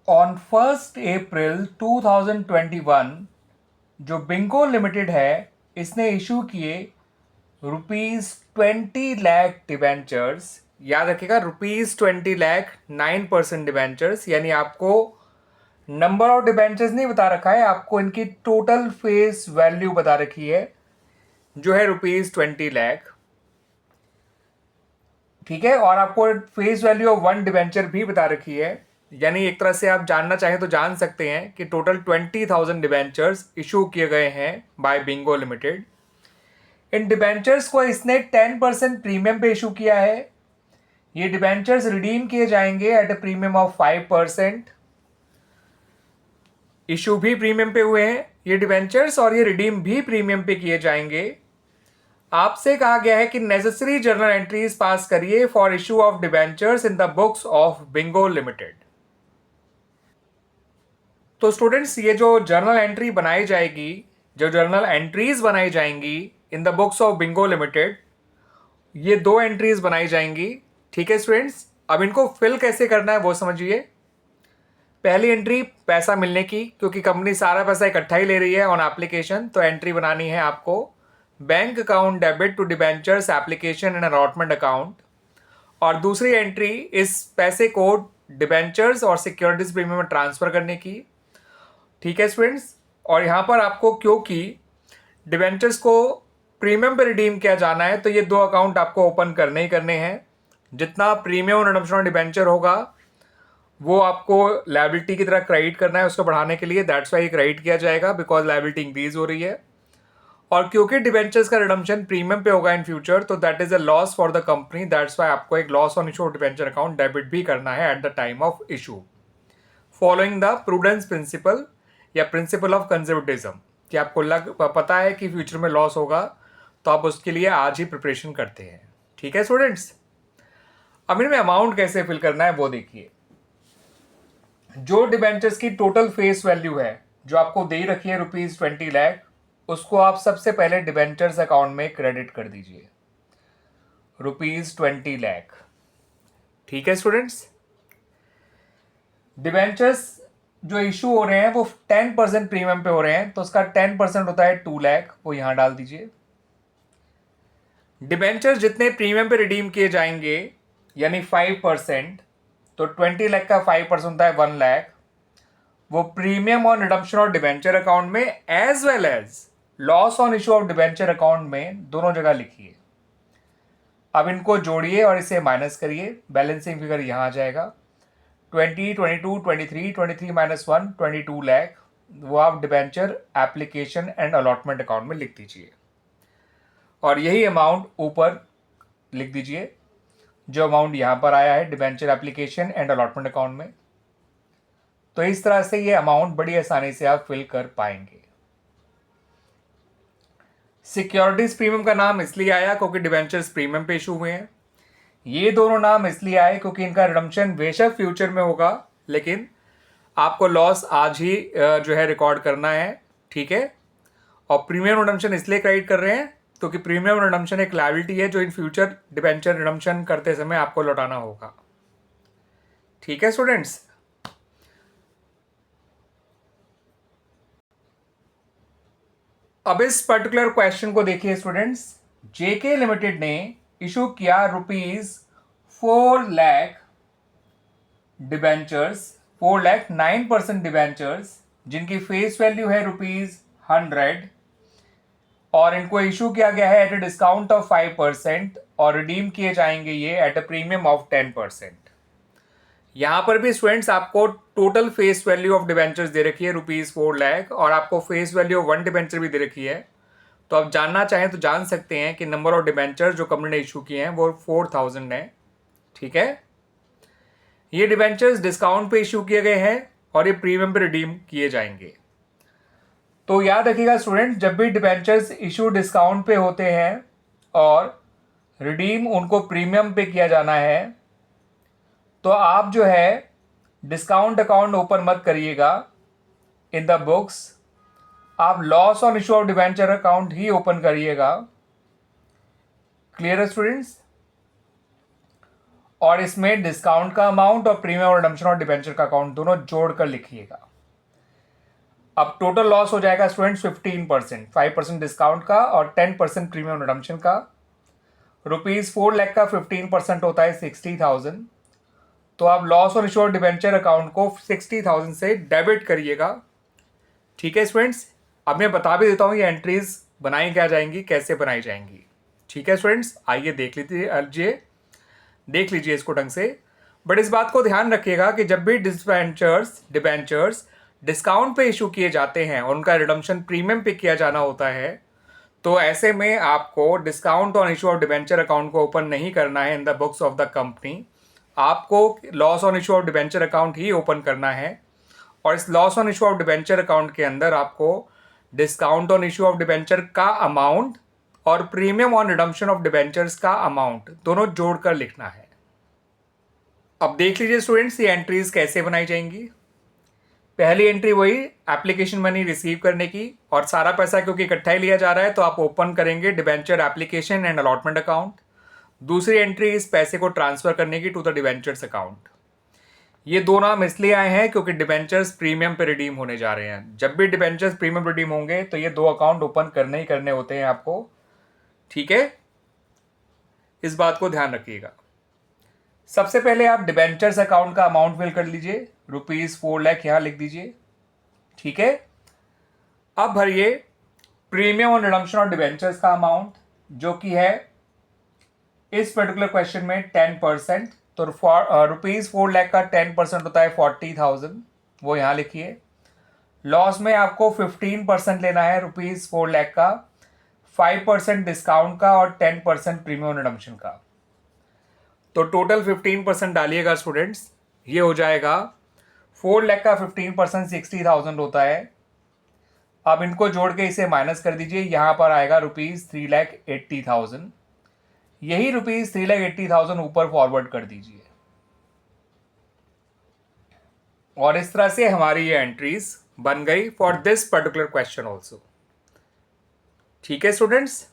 On 1 अप्रैल 2021 जो Bingo limited है इसने इशू किए ₹20 लाख डिबेंचर्स। याद रखिएगा ₹20 लाख 9% डिबेंचर्स, यानी आपको नंबर ऑफ डिबेंचर्स नहीं बता रखा है, आपको इनकी टोटल फेस वैल्यू बता रखी है जो है ₹20 लाख। ठीक है, और आपको फेस वैल्यू ऑफ 1 डिबेंचर भी बता रखी है, यानी एक तरह से आप जानना चाहें तो जान सकते हैं कि टोटल 20,000 डिबेंचर्स इशू किए गए हैं बाय बिंगो लिमिटेड। इन डिबेंचर्स को इसने 10% प्रीमियम पे इशू किया है। ये डिबेंचर्स रिडीम किए जाएंगे at a premium of 5%। Issue भी प्रीमियम पे हुए हैं ये डिबेंचर्स, और ये रिडीम भी प्रीमियम पे किए जाएंगे। आपसे कहा गया है कि नेसेसरी जर्नल एंट्रीज पास करिए for issue of debentures in the books of Bingo limited. तो स्टूडेंट्स, ये जो जर्नल एंट्री बनाई जाएगी, जो जर्नल एंट्रीज बनाई जाएंगी इन the books of Bingo limited, ये 2 एंट्रीज बनाई जाएंगी। ठीक है स्टूडेंट्स, अब इनको फिल कैसे करना है वो समझिए। पहली एंट्री पैसा मिलने की, क्योंकि कंपनी सारा पैसा इकट्ठा ही ले रही है ऑन एप्लीकेशन, तो एंट्री बनानी है आपको bank account debit to debentures application and allotment account. और दूसरी एंट्री इस पैसे को डिबेंचर्स और सिक्योरिटीज प्रीमियम में ट्रांसफर करने की। ठीक है स्टूडेंट्स, और यहाँ पर आपको क्योंकि डिबेंचर्स को प्रीमियम पे रिडीम किया जाना है तो ये 2 अकाउंट आपको ओपन करने ही करने हैं। जितना प्रीमियम रिडम्पशन और डिबेंचर होगा वो आपको लायबिलिटी की तरह क्रेडिट करना है, उसको बढ़ाने के लिए। दैट्स वाई क्रेडिट किया जाएगा बिकॉज लायबिलिटी इंक्रीज हो रही है। और क्योंकि डिबेंचर्स का रिडम्पशन प्रीमियम पे होगा इन फ्यूचर, तो that is a loss for the company. That's why आपको एक loss on issue debenture account debit भी करना है at the time of issue, following the prudence principle या प्रिंसिपल ऑफ कंजर्वेटिज्म, कि आपको पता है कि फ्यूचर में लॉस होगा तो आप उसके लिए आज ही प्रिपरेशन करते हैं। ठीक है स्टूडेंट्स, अब इनमें अमाउंट कैसे फिल करना है वो देखिए। जो डिबेंचर्स की टोटल फेस वैल्यू है जो आपको दे रखी है ₹20 लाख, उसको आप सबसे पहले डिबेंचर्स अकाउंट में क्रेडिट कर दीजिए ₹20 लाख। ठीक है स्टूडेंट्स, डिबेंचर्स जो इशू हो रहे हैं वो 10% प्रीमियम पे हो रहे हैं, तो उसका 10% होता है 2 लाख, वो यहां डाल दीजिए। डिबेंचर्स जितने प्रीमियम पे रिडीम किए जाएंगे यानी 5%, तो 20 लाख का 5% होता है 1 लाख। वो प्रीमियम ऑन रिडम्पशन और डिबेंचर अकाउंट में as well as loss on issue of debenture account में दोनों जगह लिखिए। अब इनको जोड़िए और इसे माइनस करिए, बैलेंसिंग फिगर यहां आ जाएगा 20, 22, 23, 23 माइनस 1, 22 लाख। वो आप debenture application and allotment account में लिख दीजिए, और यही अमाउंट ऊपर लिख दीजिए जो अमाउंट यहां पर आया है debenture application and allotment account में। तो इस तरह से ये अमाउंट बड़ी आसानी से आप फिल कर पाएंगे। सिक्योरिटीज प्रीमियम का नाम इसलिए आया क्योंकि डिबेंचर्स प्रीमियम पे इशू हुए हैं। ये दोनों नाम इसलिए आए क्योंकि इनका रिडम्पशन बेशक फ्यूचर में होगा, लेकिन आपको लॉस आज ही जो है रिकॉर्ड करना है। ठीक है, और प्रीमियम रिडम्पशन इसलिए क्रेडिट कर रहे हैं क्योंकि प्रीमियम रिडम्पशन एक लायबिलिटी है जो इन फ्यूचर डिबेंचर रिडम्पशन करते समय आपको लौटाना होगा। ठीक है स्टूडेंट्स, अब इस पर्टिकुलर क्वेश्चन को देखिए स्टूडेंट्स। जेके लिमिटेड ने इशू किया ₹4 लाख डिबेंचर्स, 4 लाख 9% डिबेंचर्स, जिनकी फेस वैल्यू है ₹100, और इनको इशू किया गया है एट ए डिस्काउंट ऑफ 5%, और रिडीम किए जाएंगे ये एट अ प्रीमियम ऑफ 10%। यहां पर भी स्टूडेंट्स आपको total face value of debentures दे रखी है ₹4 लाख, और आपको फेस वैल्यू ऑफ 1 डिबेंचर भी दे रखी है। तो आप जानना चाहें तो जान सकते हैं कि नंबर ऑफ डिबेंचर्स जो कंपनी ने इशू किए हैं वो 4000 है। ठीक है, ये डिबेंचर्स डिस्काउंट पे इशू किए गए हैं और ये प्रीमियम पे रिडीम किए जाएंगे। तो याद रखिएगा स्टूडेंट, जब भी डिबेंचर्स इशू डिस्काउंट पे होते हैं और रिडीम उनको प्रीमियम पे किया जाना है, तो आप जो है डिस्काउंट अकाउंट ओपन मत करिएगा इन द बुक्स, आप loss on issue of debenture account ही ओपन करिएगा। क्लियर है स्टूडेंट्स? और इसमें डिस्काउंट का अमाउंट और प्रीमियम और रिडम्पशन और डिबेंचर का अकाउंट दोनों जोड़कर लिखिएगा। अब टोटल लॉस हो जाएगा स्टूडेंट्स 15%, 5% डिस्काउंट का और 10% प्रीमियम रिडम्पशन का। ₹4 लाख का 15% होता है 60,000। तो आप लॉस और इश्योर्ड डिबेंचर अकाउंट को 60,000 से डेबिट करिएगा। ठीक है स्टूडेंट्स, अब मैं बता भी देता हूँ ये एंट्रीज बनाई क्या जाएंगी, कैसे बनाई जाएंगी। ठीक है स्टूडेंट्स, आइए देख लीजिए इसको ढंग से। बट इस बात को ध्यान रखिएगा कि जब भी डिबेंचर्स डिस्काउंट पे इशू किए जाते हैं और उनका रिडम्पशन प्रीमियम पे किया जाना होता है, तो ऐसे में आपको discount on issue of debenture account को ओपन नहीं करना है in the books of the company. आपको loss on issue of debenture account ही ओपन करना है। और इस loss on issue of debenture account के अंदर आपको discount on issue of debenture का अमाउंट और premium on redemption of debentures का अमाउंट दोनों जोड़कर लिखना है। अब देख लीजिए स्टूडेंट्स ये एंट्रीज कैसे बनाई जाएंगी। पहली एंट्री वही एप्लीकेशन मनी रिसीव करने की, और सारा पैसा क्योंकि इकट्ठा ही लिया जा रहा है तो आप ओपन करेंगे debenture application and allotment account. दूसरी एंट्री इस पैसे को ट्रांसफर करने की टू द डिबेंचर्स अकाउंट। ये दो नाम इसलिए आए हैं क्योंकि डिबेंचर्स प्रीमियम पे रिडीम होने जा रहे हैं। जब भी डिबेंचर्स प्रीमियम रिडीम होंगे तो ये दो अकाउंट ओपन करने ही करने होते हैं आपको। ठीक है, इस बात को ध्यान रखिएगा। सबसे पहले आप डिबेंचर्स अकाउंट का अमाउंट फिल कर लीजिए, ₹4 लाख यहां लिख दीजिए। ठीक है, अब भरिए प्रीमियम और रिडम्पशन और डिबेंचर्स का अमाउंट, जो कि है इस पर्टिकुलर क्वेश्चन में 10%। तो ₹4 लाख का 10% होता है 40,000, वो यहां लिखिए। लॉस में आपको 15% लेना है ₹4 लाख का, 5% डिस्काउंट का और 10% प्रीमियम रिडम्पशन का। तो टोटल 15% डालिएगा स्टूडेंट्स, ये हो जाएगा 4 लाख का 15% 60,000 होता है। अब इनको जोड़ के इसे माइनस कर दीजिए, यहां पर आएगा ₹3,80,000। यही ₹3,80,000 ऊपर फॉरवर्ड कर दीजिए। और इस तरह से हमारी ये एंट्रीज बन गई for this particular question also. ठीक है स्टूडेंट्स,